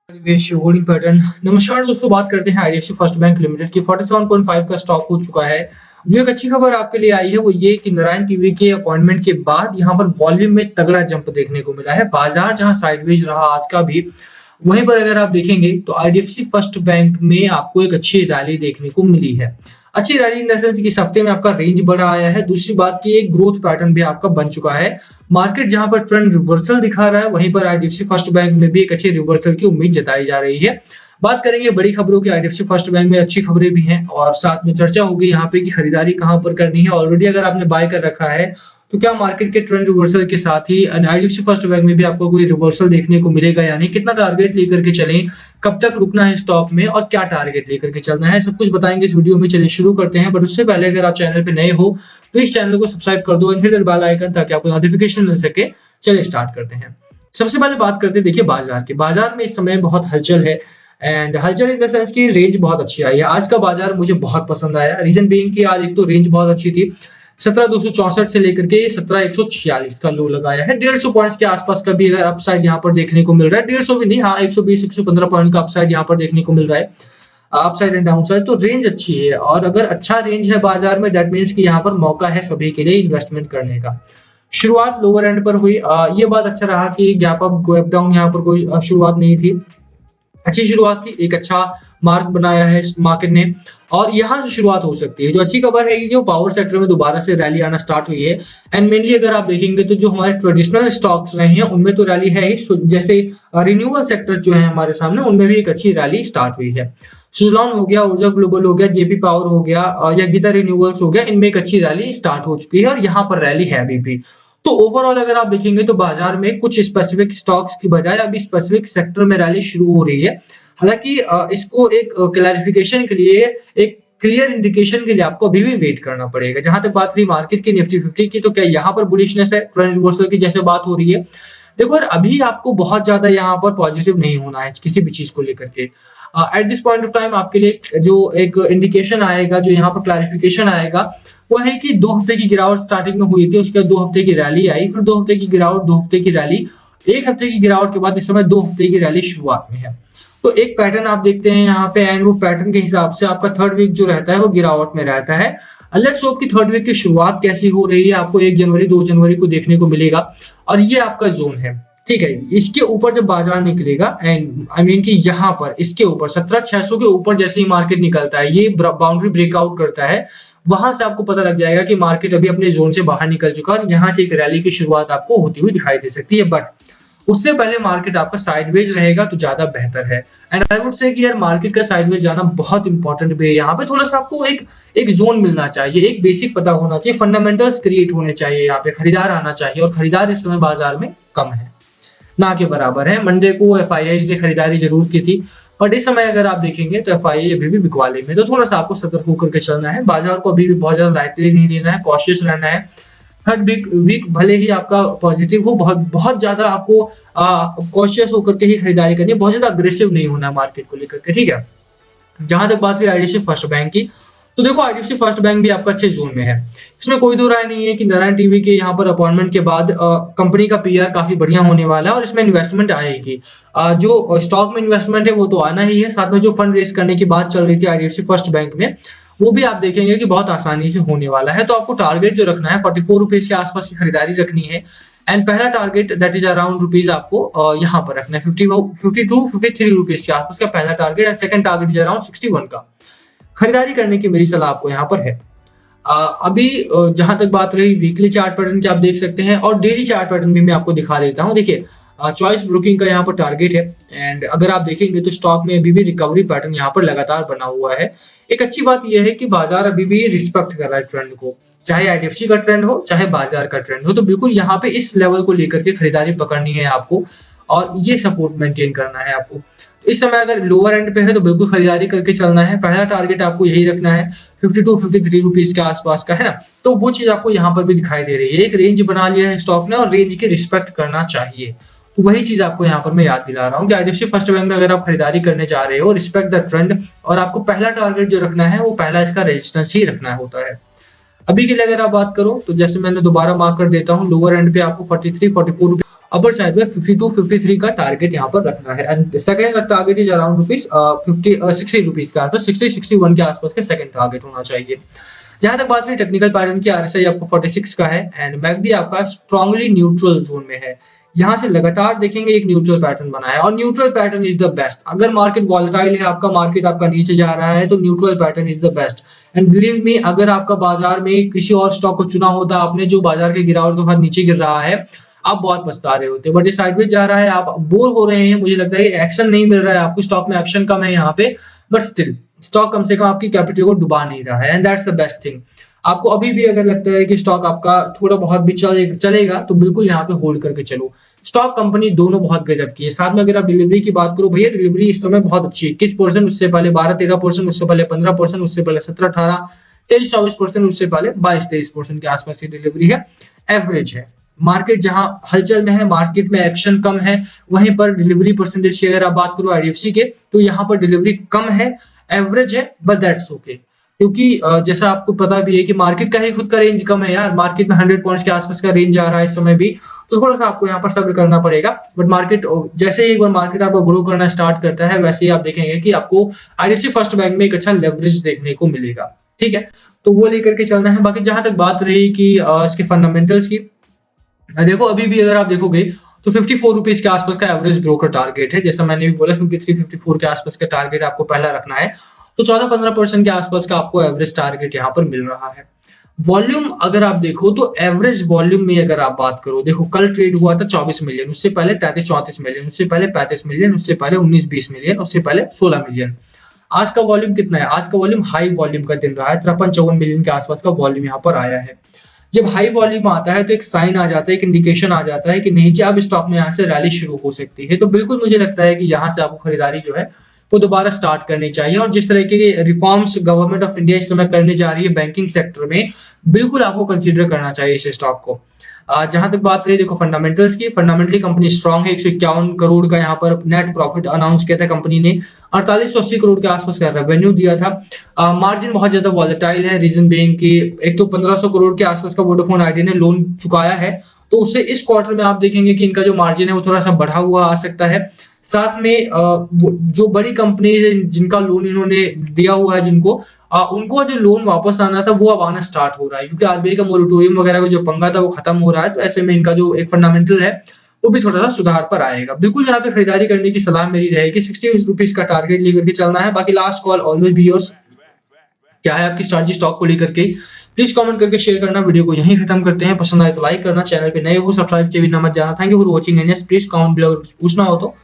निवेश holding pattern. नमस्कार दोस्तों, बात करते हैं आईडीएफसी फर्स्ट बैंक लिमिटेड की 47.5 का स्टॉक हो चुका है। जो एक अच्छी खबर आपके लिए आई है वो ये कि नारायण टीवी के अपॉइंटमेंट के बाद यहाँ पर वॉल्यूम में तगड़ा जंप देखने को मिला है। बाजार जहां साइडवेज रहा आज का भी, वहीं पर अगर आप देखेंगे तो आईडीएफसी फर्स्ट बैंक में आपको एक अच्छी रैली देखने को मिली है। अच्छी रैली इन द सेंस कि इस हफ्ते में आपका रेंज बड़ा आया है। दूसरी बात की एक ग्रोथ पैटर्न भी आपका बन चुका है। मार्केट जहां पर ट्रेंड रिवर्सल दिखा रहा है, वहीं पर आईडीएफसी फर्स्ट बैंक में भी एक अच्छे रिवर्सल की उम्मीद जताई जा रही है। बात करेंगे बड़ी खबरों की। आईडीएफसी फर्स्ट बैंक में अच्छी खबरें भी हैं और साथ में चर्चा होगी यहाँ पे कि खरीदारी कहाँ पर करनी है। ऑलरेडी अगर आपने बाय कर रखा है तो क्या मार्केट के ट्रेंड रिवर्सल के साथ ही आईडीएफसी फर्स्ट बैंक में भी आपको कोई रिवर्सल देखने को मिलेगा, यानी कितना टारगेट लेकर के चलें, कब तक रुकना है स्टॉक में और क्या टारगेट लेकर के चलना है, सब कुछ बताएंगे इस वीडियो में। चलिए शुरू करते हैं। बट उससे पहले अगर आप चैनल पे नए हो तो इस चैनल को सब्सक्राइब कर दो और हिट द बेल आइकन ताकि आपको नोटिफिकेशन मिल सके। चलिए स्टार्ट करते हैं। सबसे पहले बात करते हैं देखिए बाजार की। बाजार में इस समय बहुत हलचल है एंड हलचल इन द सेंस की रेंज बहुत अच्छी आई है। आज का बाजार मुझे बहुत पसंद आया। रीजन बीइंग कि आज एक तो रेंज बहुत अच्छी थी। 17,264 से लेकर के 17,146 का लो लगाया है। 150 पॉइंट्स के आसपास का भी अगर अपसाइड यहाँ पर देखने को मिल रहा है। 150 भी नहीं, हाँ 120 115 पॉइंट का अपसाइड यहाँ पर देखने को मिल रहा है। अपसाइड एंड डाउनसाइड तो रेंज अच्छी है और अगर अच्छा रेंज है बाजार में, दैट मींस कि यहाँ पर मौका है सभी के लिए इन्वेस्टमेंट करने का। शुरुआत लोअर एंड पर हुई। ये बात अच्छा रहा कि गैप अप गैप डाउन यहाँ पर कोई शुरुआत नहीं थी। अच्छी शुरुआत थी, एक अच्छा मार्क बनाया है इस मार्केट ने और यहाँ से शुरुआत हो सकती है। जो अच्छी खबर है कि जो पावर सेक्टर में दोबारा से रैली आना स्टार्ट हुई है एंड मेनली अगर आप देखेंगे तो जो हमारे ट्रेडिशनल स्टॉक्स रहे हैं उनमें तो रैली है ही। जैसे रिन्यूएबल सेक्टर जो है हमारे सामने, उनमें भी एक अच्छी रैली स्टार्ट हुई है। सुजलॉन हो गया, ऊर्जा ग्लोबल हो गया, जेपी पावर हो गया या गीता रिन्यूएबल्स हो गया, इनमें एक अच्छी रैली स्टार्ट हो चुकी है और यहाँ पर रैली है अभी भी। तो ओवरऑल अगर आप देखेंगे तो बाजार में कुछ स्पेसिफिक स्टॉक्स की बजाय अभी स्पेसिफिक सेक्टर में रैली शुरू हो रही है। हालांकि इसको एक क्लैरिफिकेशन के लिए, एक क्लियर इंडिकेशन के लिए आपको अभी भी वेट करना पड़ेगा। जहां तक बात रही मार्केट की निफ्टी 50 की, तो क्या यहाँ पर बुलिशनेस है ट्रेंड रिवर्सल की जैसे बात हो रही है। देखो यार, अभी आपको बहुत ज्यादा यहाँ पर पॉजिटिव नहीं होना है किसी भी चीज को लेकर के। At this point of time आपके लिए जो एक इंडिकेशन आएगा, जो यहाँ पर क्लैरिफिकेशन आएगा, वो है कि 2 हफ्ते की गिरावट स्टार्टिंग में हुई थी, उसके बाद 2 हफ्ते की रैली आई, फिर 2 हफ्ते की गिरावट, 2 हफ्ते की रैली, 1 हफ्ते की गिरावट के बाद इस समय 2 हफ्ते की रैली शुरुआत में है। तो एक पैटर्न आप देखते हैं यहाँ पे एंड वो पैटर्न के हिसाब से आपका थर्ड वीक जो रहता है वो गिरावट में रहता है। लेट्स होप की थर्ड वीक की शुरुआत कैसी हो रही है, आपको 1 जनवरी 2 जनवरी को देखने को मिलेगा और ये आपका जोन है। ठीक है, इसके ऊपर जब बाजार निकलेगा एंड आई मीन कि यहाँ पर इसके ऊपर 17,600 के ऊपर जैसे ही मार्केट निकलता है, ये बाउंड्री ब्रेकआउट करता है, वहां से आपको पता लग जाएगा कि मार्केट अभी अपने जोन से बाहर निकल चुका है और यहाँ से एक रैली की शुरुआत आपको होती हुई दिखाई दे सकती है। बट उससे पहले मार्केट आपका साइडवेज रहेगा तो ज्यादा बेहतर है। एंड आई वुड से कि यार मार्केट का साइडवेज जाना बहुत इंपॉर्टेंट भी है। यहाँ पे थोड़ा सा आपको एक जोन मिलना चाहिए, एक बेसिक पता होना चाहिए, फंडामेंटल्स क्रिएट होने चाहिए, यहाँ पे खरीदार आना चाहिए और खरीदार इस समय बाजार में कम है, ना के बराबर है। मंडे को एफआईआई ने खरीदारी जरूर की थी बट इस समय अगर आप देखेंगे तो एफआईआई अभी भी बिकवाले में, तो थोड़ा सा आपको सतर्क होकर के चलना है। बाजार को अभी भी बहुत ज्यादा लाइटली नहीं लेना है, कॉशियस रहना है। थर्ड वीक भले ही आपका पॉजिटिव हो, बहुत बहुत ज्यादा आपको कॉशियस होकर के ही खरीदारी करनी है, बहुत ज्यादा अग्रेसिव नहीं होना है मार्केट को लेकर के। ठीक है, जहां तक बात रही आईडीएफसी फर्स्ट बैंक की, तो देखो आईडीएफसी फर्स्ट बैंक भी आपका अच्छे जोन में है। इसमें कोई दो राय नहीं है कि नारायण टीवी के यहाँ पर अपॉइंटमेंट के बाद कंपनी का पीआर काफी बढ़िया होने वाला है और इसमें इन्वेस्टमेंट आएगी। जो स्टॉक में इन्वेस्टमेंट है वो तो आना ही है, साथ में जो फंड रेज करने की बात चल रही थी आईडीएफसी फर्स्ट बैंक में, वो भी आप देखेंगे कि बहुत आसानी से होने वाला है। तो आपको टारगेट जो रखना है 44 रुपीज के आसपास की खरीदारी रखनी है एंड पहला target that is around rupees आपको यहाँ पर रखना है 52 53 रुपीज के आसपास का पहला target and second target is around 61 का खरीदारी करने की मेरी सलाह आपको यहाँ पर है। अभी जहां तक बात रही वीकली चार्ट पैटर्न की, आप देख सकते हैं और डेली चार्ट पैटर्न भी मैं आपको दिखा देता हूँ। देखिए चॉइस ब्रोकिंग का यहाँ पर टारगेट है एंड अगर आप देखेंगे तो स्टॉक में अभी भी रिकवरी पैटर्न यहाँ पर लगातार बना हुआ है। एक अच्छी बात यह है कि बाजार अभी भी रिस्पेक्ट कर रहा है ट्रेंड को, चाहे आईडीएफसी का ट्रेंड हो चाहे बाजार का ट्रेंड हो, तो बिल्कुल यहाँ पे इस लेवल को लेकर के खरीदारी पकड़नी है आपको और ये सपोर्ट मेंटेन करना है आपको। इस समय अगर लोअर एंड पे है तो बिल्कुल खरीदारी करके चलना है। पहला टारगेट आपको यही रखना है 52 53 रुपीज के आसपास का, है ना। तो वो चीज आपको यहाँ पर भी दिखाई दे रही है, एक रेंज बना लिया है स्टॉक ने और रेंज की रिस्पेक्ट करना चाहिए। तो वही चीज आपको यहाँ पर मैं याद दिला रहा हूँ कि आईडीएफसी फर्स्ट बैंक में अगर आप खरीदारी करने जा रहे हो, रिस्पेक्ट द ट्रेंड और आपको पहला टारगेट जो रखना है वो पहला इसका रेजिस्टेंस ही रखना होता है। अभी के लिए अगर आप बात करो तो जैसे मैंने दोबारा मार्क कर देता हूँ, लोअर एंड पे आपको 43-44 रुपए, अपर साइड पे 52-53 का टारगेट यहाँ पर रखना है। And second target is around rupees 60 rupees के आसपास, 60-61 के आसपास का सेकंड टारगेट होना चाहिए। जहां तक बात रही टेक्निकल पैटर्न की, आरएसआई आपको 46 का है एंड मैकडी आपका स्ट्रांगली न्यूट्रल जोन में है। यहाँ से लगातार देखेंगे एक न्यूट्रल पैटर्न बना है और neutral pattern is the best. अगर मार्केट वॉलेटाइल है, आपका मार्केट आपका नीचे जा रहा है, तो neutral pattern is the best. And believe me, अगर आपका बाजार में किसी और स्टॉक को चुना होता आपने जो बाजार के गिरावट के बाद नीचे गिर रहा है, आप बहुत पछता रहे होते। बट ये साइडवेज जा रहा है, आप बोर हो रहे हैं, मुझे लगता है एक्शन नहीं मिल रहा है आपको, स्टॉक में एक्शन कम है यहाँ पे, बट स्टिल स्टॉक कम से कम आपकी कैपिटल को डुबा नहीं रहा है and that's the best thing. आपको अभी भी अगर लगता है कि स्टॉक आपका थोड़ा बहुत भी चलेगा तो बिल्कुल यहाँ पे होल्ड करके चलो। स्टॉक कंपनी दोनों बहुत गजब की है। साथ में अगर आप डिलीवरी की बात करो, भैया डिलीवरी इस समय बहुत अच्छी है। 21%, उससे पहले 12-13%, उससे पहले 15%, उससे पहले 17-18, 23-24%, उससे पहले 22-23% के आसपास की डिलीवरी है। एवरेज है। मार्केट जहां हलचल में है, मार्केट में एक्शन कम है, वहीं पर डिलीवरी परसेंटेज की अगर आप बात करो आईडीएफसी के, तो यहाँ पर डिलीवरी कम है, एवरेज है, बट दैट्स ओके। क्योंकि जैसा आपको पता भी है कि मार्केट का ही खुद का रेंज कम है यार, मार्केट में 100 पॉइंट्स के आसपास का रेंज आ रहा है इस समय भी, तो थोड़ा सा आपको यहाँ पर सब्र करना पड़ेगा। बट मार्केट जैसे ही एक बार मार्केट आपको ग्रो करना स्टार्ट करता है, वैसे ही आप देखेंगे कि आपको आईडीएफसी फर्स्ट बैंक में एक अच्छा लेवरेज देखने को मिलेगा। ठीक है, तो वो लेकर के चलना है। बाकी जहां तक बात रही कि इसके फंडामेंटल्स की, देखो अभी भी अगर आप देखोगे तो 54 रुपीज के आसपास का एवरेज ब्रोकर टारगेट है। जैसा मैंने भी बोला 53-54 के आसपास का टारगेट आपको पहला रखना है, तो 14-15% के आसपास का आपको एवरेज टारगेट यहाँ पर मिल रहा है। वॉल्यूम अगर आप देखो तो एवरेज वॉल्यूम में अगर आप बात करो, देखो कल ट्रेड हुआ था 24 मिलियन, उससे पहले 33-34 मिलियन, उससे पहले 35 मिलियन, उससे पहले 19-20 मिलियन, उससे पहले 16 मिलियन। आज का वॉल्यूम कितना है? आज का वॉल्यूम हाई वॉल्यूम का दिन रहा है, 53-54 मिलियन के आसपास का वॉल्यूम यहाँ पर आया है। जब हाई वॉल्यूम आता है तो एक साइन आ जाता है, एक इंडिकेशन आ जाता है कि नीचे अब स्टॉक में यहाँ से रैली शुरू हो सकती है। तो बिल्कुल मुझे लगता है कि यहाँ से आपको खरीदारी जो है वो दोबारा स्टार्ट करनी चाहिए। और जिस तरह के रिफॉर्म्स गवर्नमेंट ऑफ इंडिया इस समय करने जा रही है बैंकिंग सेक्टर में, बिल्कुल आपको कंसीडर करना चाहिए इस स्टॉक को। जहां तक बात रही देखो फंडामेंटल्स की, फंडामेंटली कंपनी स्ट्रांग है। 151 करोड़ का यहाँ पर नेट प्रॉफिट अनाउंस किया था कंपनी ने, 4880 करोड़ के आसपास का रेवेन्यू दिया था। मार्जिन बहुत ज्यादा वॉलेटाइल है, रीजन बीइंग कि एक तो 1500 करोड़ के आसपास का वोडाफोन आइडिया ने लोन चुकाया है, तो उससे इस क्वार्टर में आप देखेंगे कि इनका जो मार्जिन है वो थोड़ा सा बढ़ा हुआ आ सकता है। साथ में जो बड़ी कंपनी है जिनका लोन इन्होंने दिया हुआ है, उनको जो लोन वापस आना था वो अब आना स्टार्ट हो रहा है, क्योंकि आरबीआई का मोरेटोरियम वगैरह का जो पंगा था वो खत्म हो रहा है। तो ऐसे में इनका जो एक फंडामेंटल है वो भी थोड़ा सा सुधार पर आएगा। बिल्कुल यहाँ पे खरीदारी करने की सलाह मेरी रहेगी। 60 रुपीज का टारगेट लेकर के चलना है। बाकी last call always be yours. क्या है आपकी स्ट्रैटेजी स्टॉक को लेकर के, प्लीज कमेंट करके शेयर करना। वीडियो को यहीं खत्म करते हैं। पसंद आए तो लाइक करना, चैनल पे नए हो सब्सक्राइब किए बिना मत जाना। Thank you for watching and yes please comment below, पूछना हो तो